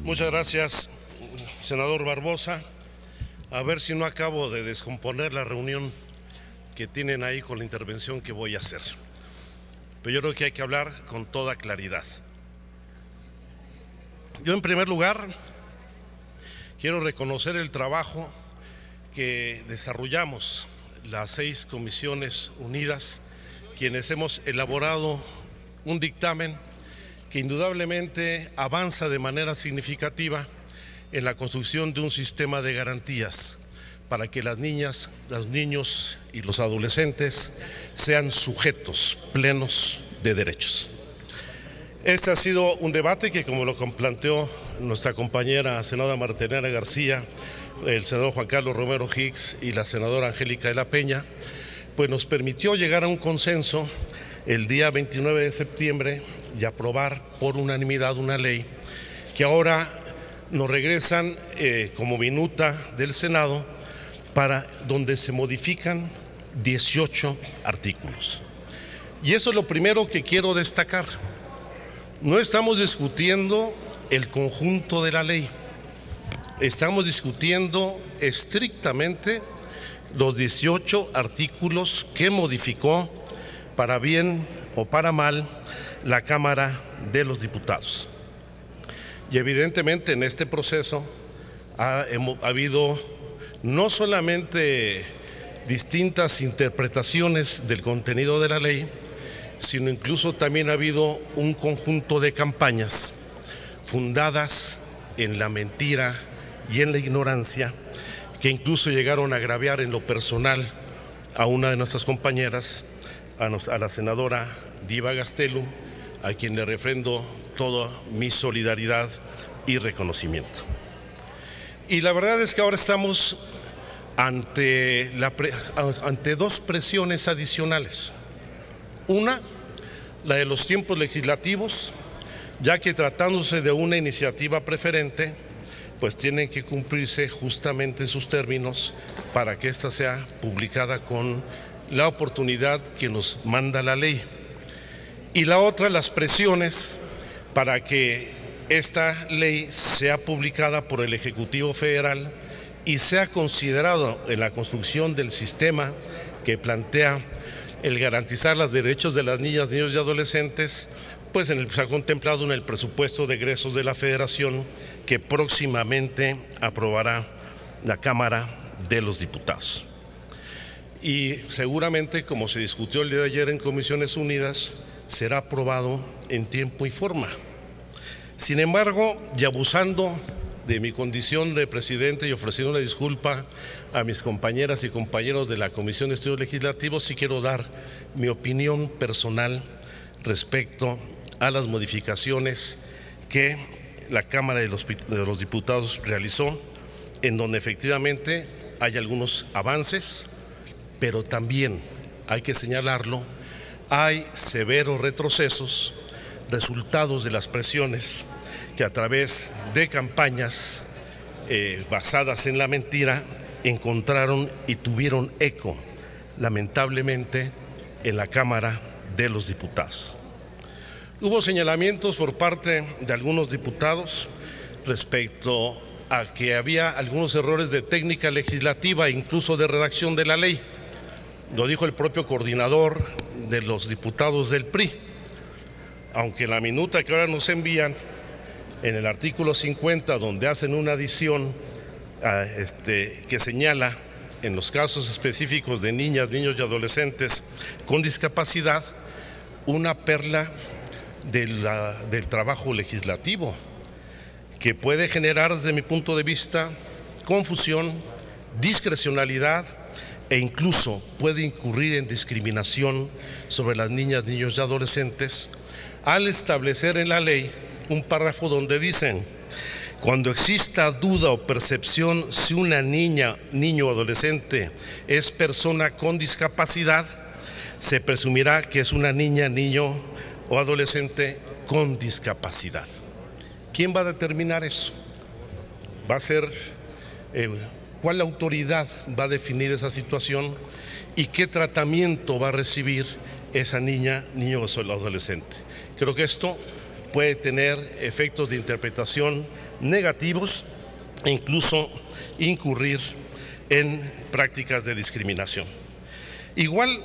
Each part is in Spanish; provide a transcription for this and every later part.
Muchas gracias, senador Barbosa. A ver si no acabo de descomponer la reunión que tienen ahí con la intervención que voy a hacer. Pero yo creo que hay que hablar con toda claridad. Yo, en primer lugar, quiero reconocer el trabajo que desarrollamos las 6 comisiones unidas, quienes hemos elaborado un dictamen que indudablemente avanza de manera significativa en la construcción de un sistema de garantías para que las niñas, los niños y los adolescentes sean sujetos plenos de derechos. Este ha sido un debate que, como lo planteó nuestra compañera senadora Marta García, el senador Juan Carlos Romero Hicks y la senadora Angélica de la Peña, pues nos permitió llegar a un consenso el día 29 de septiembre y aprobar por unanimidad una ley que ahora nos regresan como minuta del Senado, para donde se modifican 18 artículos. Y eso es lo primero que quiero destacar. No estamos discutiendo el conjunto de la ley, estamos discutiendo estrictamente los 18 artículos que modificó, para bien o para mal, la Cámara de los Diputados. Y evidentemente en este proceso ha habido no solamente distintas interpretaciones del contenido de la ley, sino incluso también ha habido un conjunto de campañas fundadas en la mentira y en la ignorancia, que incluso llegaron a agraviar en lo personal a una de nuestras compañeras, a la senadora Diva Gastelum, a quien le refrendo toda mi solidaridad y reconocimiento. Y la verdad es que ahora estamos ante 2 presiones adicionales. Una, la de los tiempos legislativos, ya que tratándose de una iniciativa preferente, pues tienen que cumplirse justamente sus términos para que ésta sea publicada con la oportunidad que nos manda la ley. Y la otra, las presiones para que esta ley sea publicada por el Ejecutivo Federal y sea considerado en la construcción del sistema que plantea el garantizar los derechos de las niñas, niños y adolescentes, pues se ha contemplado en el presupuesto de egresos de la Federación, que próximamente aprobará la Cámara de los Diputados. Y seguramente, como se discutió el día de ayer en Comisiones Unidas, será aprobado en tiempo y forma. Sin embargo, y abusando de mi condición de presidente y ofreciendo una disculpa a mis compañeras y compañeros de la Comisión de Estudios Legislativos, sí quiero dar mi opinión personal respecto a las modificaciones que la Cámara de los Diputados realizó, en donde efectivamente hay algunos avances, pero también hay que señalarlo, hay severos retrocesos, resultados de las presiones que a través de campañas basadas en la mentira encontraron y tuvieron eco, lamentablemente, en la Cámara de los Diputados. Hubo señalamientos por parte de algunos diputados respecto a que había algunos errores de técnica legislativa e incluso de redacción de la ley. Lo dijo el propio coordinador de los diputados del PRI, aunque la minuta que ahora nos envían en el artículo 50, donde hacen una adición que señala en los casos específicos de niñas, niños y adolescentes con discapacidad, una perla del trabajo legislativo, que puede generar, desde mi punto de vista, confusión, discrecionalidad e incluso puede incurrir en discriminación sobre las niñas, niños y adolescentes, al establecer en la ley un párrafo donde dicen: cuando exista duda o percepción si una niña, niño o adolescente es persona con discapacidad, se presumirá que es una niña, niño o adolescente con discapacidad. ¿Quién va a determinar eso? ¿Va a ser cuál autoridad va a definir esa situación y qué tratamiento va a recibir esa niña, niño o adolescente? Creo que esto puede tener efectos de interpretación negativos e incluso incurrir en prácticas de discriminación. Igual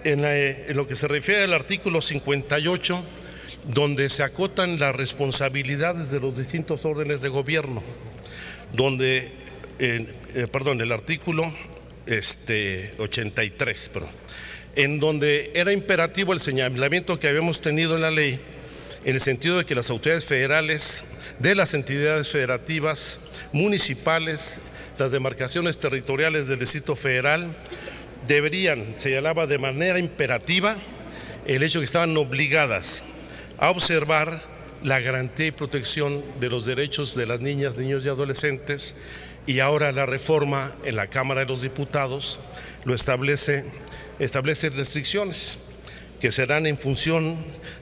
en lo que se refiere al artículo 58, donde se acotan las responsabilidades de los distintos órdenes de gobierno, donde, el artículo 83, en donde era imperativo el señalamiento que habíamos tenido en la ley, en el sentido de que las autoridades federales de las entidades federativas, municipales, las demarcaciones territoriales del Distrito Federal, deberían, señalaba de manera imperativa, el hecho de que estaban obligadas a observar la garantía y protección de los derechos de las niñas, niños y adolescentes, y ahora la reforma en la Cámara de los Diputados lo establece restricciones que serán en función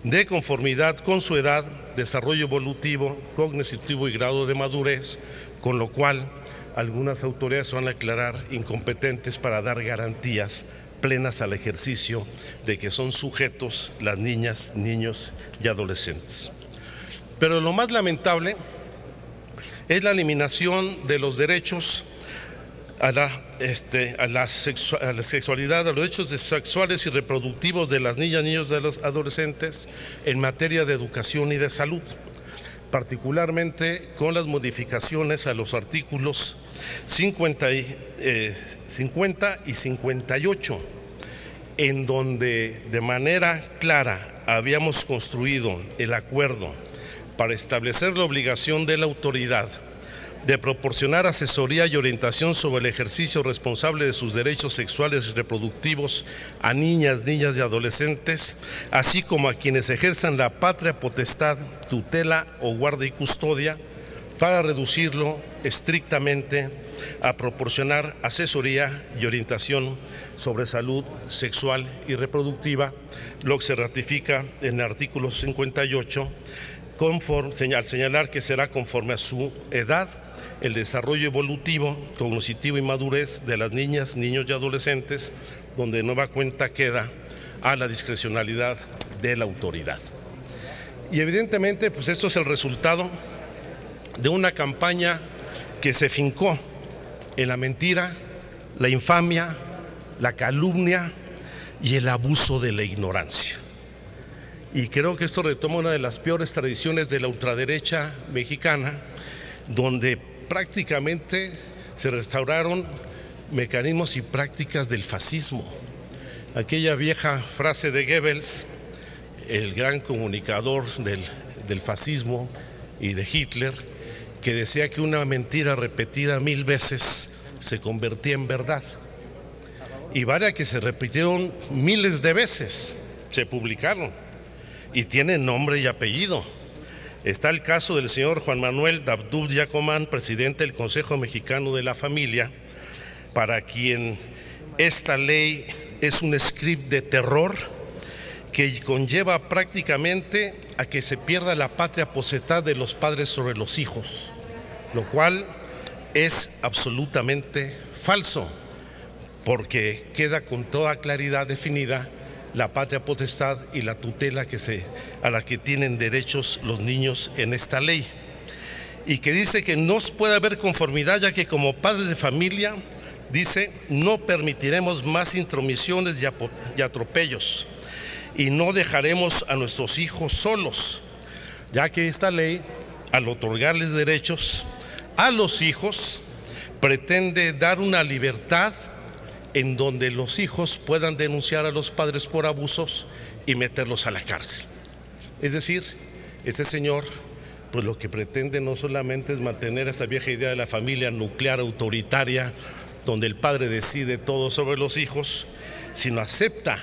de conformidad con su edad, desarrollo evolutivo, cognitivo y grado de madurez, con lo cual algunas autoridades se van a declarar incompetentes para dar garantías plenas al ejercicio de que son sujetos las niñas, niños y adolescentes. Pero lo más lamentable es la eliminación de los derechos a la sexualidad, a los derechos sexuales y reproductivos de las niñas, niños y de los adolescentes en materia de educación y de salud, particularmente con las modificaciones a los artículos 50 y 58, en donde de manera clara habíamos construido el acuerdo para establecer la obligación de la autoridad de proporcionar asesoría y orientación sobre el ejercicio responsable de sus derechos sexuales y reproductivos a niñas, niñas y adolescentes, así como a quienes ejerzan la patria potestad, tutela o guarda y custodia, para reducirlo estrictamente a proporcionar asesoría y orientación sobre salud sexual y reproductiva, lo que se ratifica en el artículo 58, al señalar que será conforme a su edad, el desarrollo evolutivo, cognitivo y madurez de las niñas, niños y adolescentes, donde de nueva cuenta queda a la discrecionalidad de la autoridad. Y evidentemente, pues esto es el resultado de una campaña que se fincó en la mentira, la infamia, la calumnia y el abuso de la ignorancia. Y creo que esto retoma una de las peores tradiciones de la ultraderecha mexicana, donde prácticamente se restauraron mecanismos y prácticas del fascismo. Aquella vieja frase de Goebbels, el gran comunicador del fascismo y de Hitler, que decía que una mentira repetida 1000 veces se convertía en verdad. Y varias que se repitieron miles de veces, se publicaron y tienen nombre y apellido. Está el caso del señor Juan Manuel Dabdub Yacomán, presidente del Consejo Mexicano de la Familia, para quien esta ley es un script de terror que conlleva prácticamente a que se pierda la patria potestad de los padres sobre los hijos, lo cual es absolutamente falso, porque queda con toda claridad definida la patria potestad y la tutela a la que tienen derechos los niños en esta ley, y que dice que no puede haber conformidad, ya que como padres de familia, dice, no permitiremos más intromisiones y atropellos, y no dejaremos a nuestros hijos solos, ya que esta ley, al otorgarles derechos a los hijos, pretende dar una libertad en donde los hijos puedan denunciar a los padres por abusos y meterlos a la cárcel. Es decir, este señor, pues lo que pretende no solamente es mantener esa vieja idea de la familia nuclear autoritaria, donde el padre decide todo sobre los hijos, sino acepta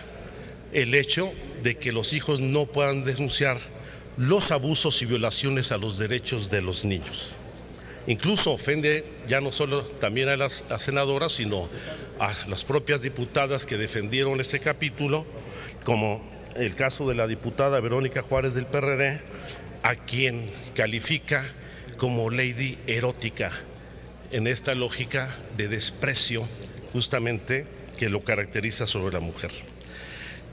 el hecho de que los hijos no puedan denunciar los abusos y violaciones a los derechos de los niños. Incluso ofende ya no solo también a las senadoras, sino a las propias diputadas que defendieron este capítulo, como el caso de la diputada Verónica Juárez del PRD, a quien califica como lady erótica, en esta lógica de desprecio justamente que lo caracteriza sobre la mujer.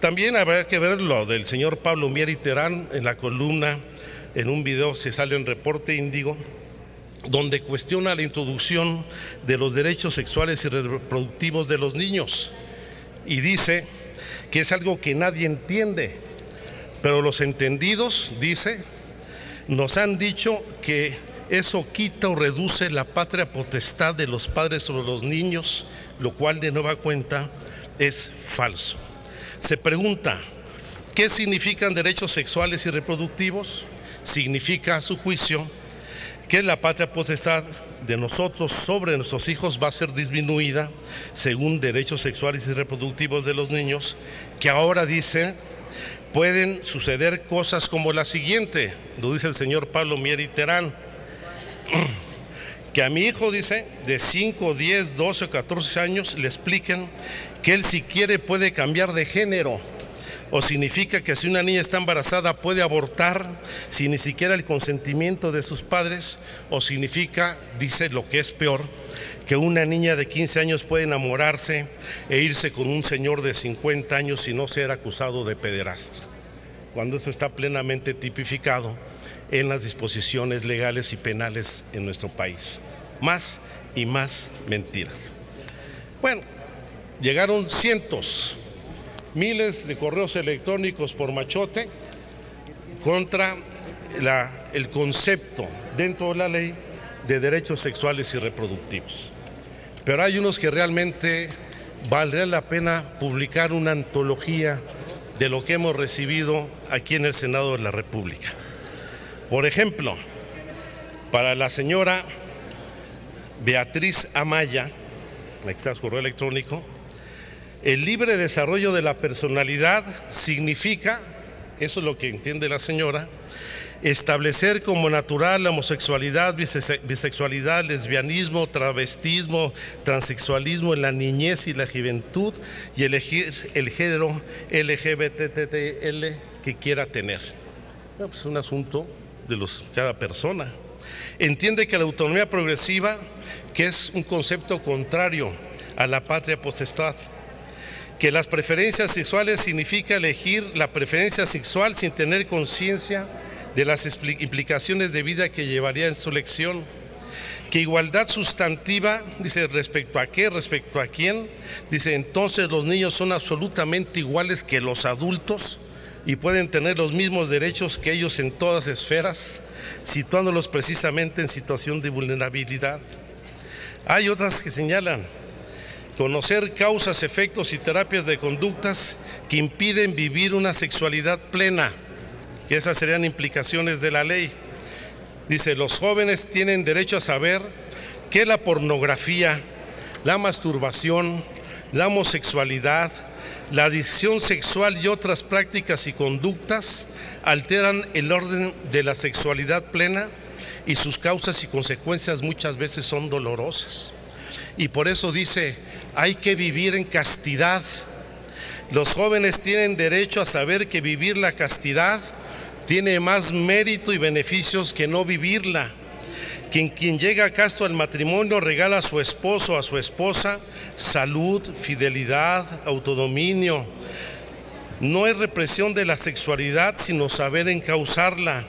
También habrá que ver lo del señor Pablo Mier y Terán en la columna en un video, se sale en Reporte Índigo, donde cuestiona la introducción de los derechos sexuales y reproductivos de los niños y dice que es algo que nadie entiende, pero los entendidos, dice, nos han dicho que eso quita o reduce la patria potestad de los padres sobre los niños, lo cual de nueva cuenta es falso. Se pregunta, ¿qué significan derechos sexuales y reproductivos? Significa, a su juicio, que la patria potestad de nosotros sobre nuestros hijos va a ser disminuida según derechos sexuales y reproductivos de los niños, que ahora dice pueden suceder cosas como la siguiente, lo dice el señor Pablo Mieri Terán, que a mi hijo, dice, de 5, 10, 12 o 14 años le expliquen que él si quiere puede cambiar de género, o significa que si una niña está embarazada puede abortar sin ni siquiera el consentimiento de sus padres, o significa, dice lo que es peor, que una niña de 15 años puede enamorarse e irse con un señor de 50 años y no ser acusado de pederastia, cuando eso está plenamente tipificado en las disposiciones legales y penales en nuestro país. Más y más mentiras. Bueno, llegaron cientos, miles de correos electrónicos por machote contra el concepto dentro de la ley de derechos sexuales y reproductivos. Pero hay unos que realmente valdría la pena publicar una antología de lo que hemos recibido aquí en el Senado de la República. Por ejemplo, para la señora Beatriz Amaya, aquí está su correo electrónico, el libre desarrollo de la personalidad significa, eso es lo que entiende la señora, establecer como natural la homosexualidad, bisexualidad, lesbianismo, travestismo, transexualismo en la niñez y la juventud y elegir el género LGBTTL que quiera tener. Bueno, pues es un asunto de cada persona. Entiende que la autonomía progresiva, que es un concepto contrario a la patria potestad, que las preferencias sexuales significa elegir la preferencia sexual sin tener conciencia de las implicaciones de vida que llevaría en su elección, que igualdad sustantiva, dice, ¿respecto a qué? ¿Respecto a quién? Dice, entonces los niños son absolutamente iguales que los adultos y pueden tener los mismos derechos que ellos en todas esferas, situándolos precisamente en situación de vulnerabilidad. Hay otras que señalan conocer causas, efectos y terapias de conductas que impiden vivir una sexualidad plena, que esas serían implicaciones de la ley. Dice, los jóvenes tienen derecho a saber que la pornografía, la masturbación, la homosexualidad, la adicción sexual y otras prácticas y conductas alteran el orden de la sexualidad plena y sus causas y consecuencias muchas veces son dolorosas. Y por eso dice, hay que vivir en castidad. Los jóvenes tienen derecho a saber que vivir la castidad tiene más mérito y beneficios que no vivirla. Quien llega casto al matrimonio regala a su esposo o a su esposa salud, fidelidad, autodominio. No es represión de la sexualidad, sino saber encauzarla.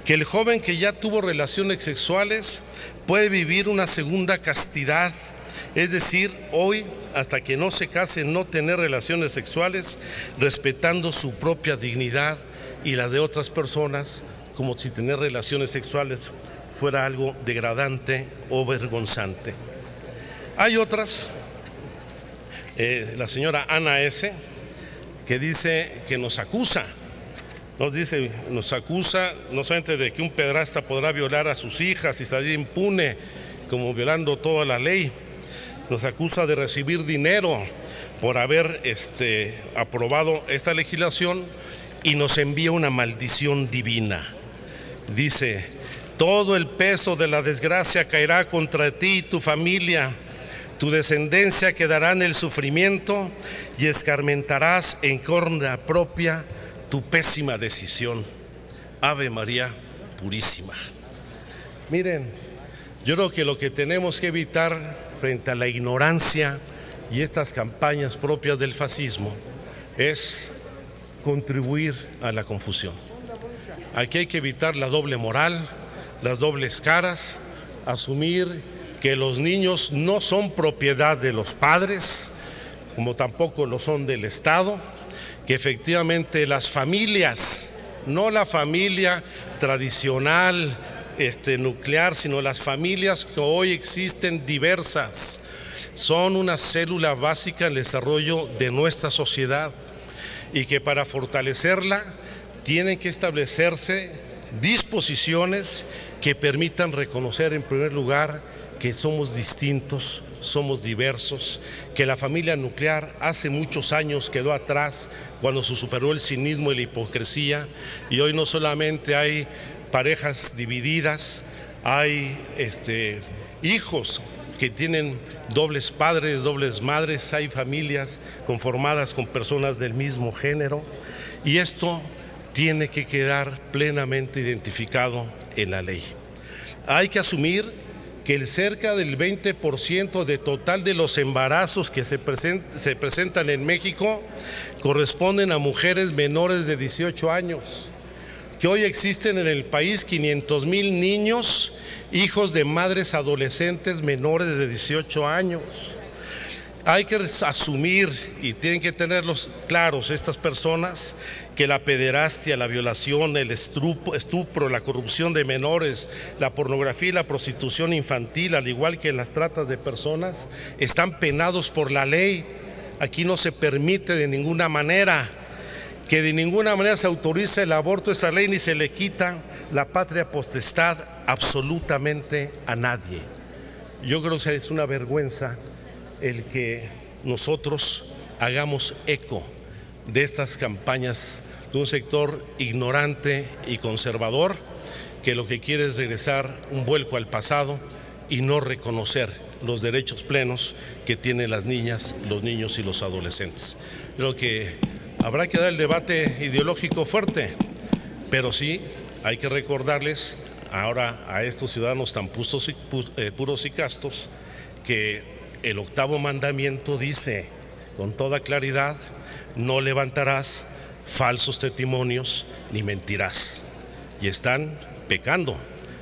Que el joven que ya tuvo relaciones sexuales puede vivir una segunda castidad, es decir, hoy hasta que no se case no tener relaciones sexuales, respetando su propia dignidad y las de otras personas, como si tener relaciones sexuales fuera algo degradante o vergonzante. Hay otras, la señora Ana S., que dice que nos acusa no solamente de que un pederasta podrá violar a sus hijas y salir impune, como violando toda la ley, nos acusa de recibir dinero por haber aprobado esta legislación y nos envía una maldición divina. Dice, todo el peso de la desgracia caerá contra ti y tu familia, tu descendencia quedará en el sufrimiento y escarmentarás en carne propia tu pésima decisión. Ave María Purísima. Miren, yo creo que lo que tenemos que evitar frente a la ignorancia y estas campañas propias del fascismo es contribuir a la confusión. Aquí hay que evitar la doble moral, las dobles caras, asumir que los niños no son propiedad de los padres, como tampoco lo son del Estado, que efectivamente las familias, no la familia tradicional, nuclear, sino las familias que hoy existen diversas, son una célula básica en el desarrollo de nuestra sociedad y que para fortalecerla tienen que establecerse disposiciones que permitan reconocer en primer lugar que somos distintos, somos diversos, que la familia nuclear hace muchos años quedó atrás cuando se superó el cinismo y la hipocresía, y hoy no solamente hay parejas divididas, hay hijos que tienen dobles padres, dobles madres, hay familias conformadas con personas del mismo género, y esto tiene que quedar plenamente identificado en la ley. Hay que asumir que el cerca del 20% de total de los embarazos que se presentan en México corresponden a mujeres menores de 18 años, que hoy existen en el país 500,000 niños, hijos de madres adolescentes menores de 18 años. Hay que asumir, y tienen que tenerlos claros estas personas, que la pederastia, la violación, el estupro, la corrupción de menores, la pornografía y la prostitución infantil, al igual que las tratas de personas, están penados por la ley. Aquí no se permite de ninguna manera, que de ninguna manera se autoriza el aborto, esa ley, ni se le quita la patria potestad absolutamente a nadie. Yo creo que es una vergüenza el que nosotros hagamos eco de estas campañas de un sector ignorante y conservador que lo que quiere es regresar un vuelco al pasado y no reconocer los derechos plenos que tienen las niñas, los niños y los adolescentes. Creo que habrá que dar el debate ideológico fuerte, pero sí hay que recordarles ahora a estos ciudadanos tan puros y castos que el 8º mandamiento dice con toda claridad: no levantarás falsos testimonios ni mentirás. Y están pecando,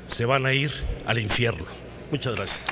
se van a ir al infierno. Muchas gracias.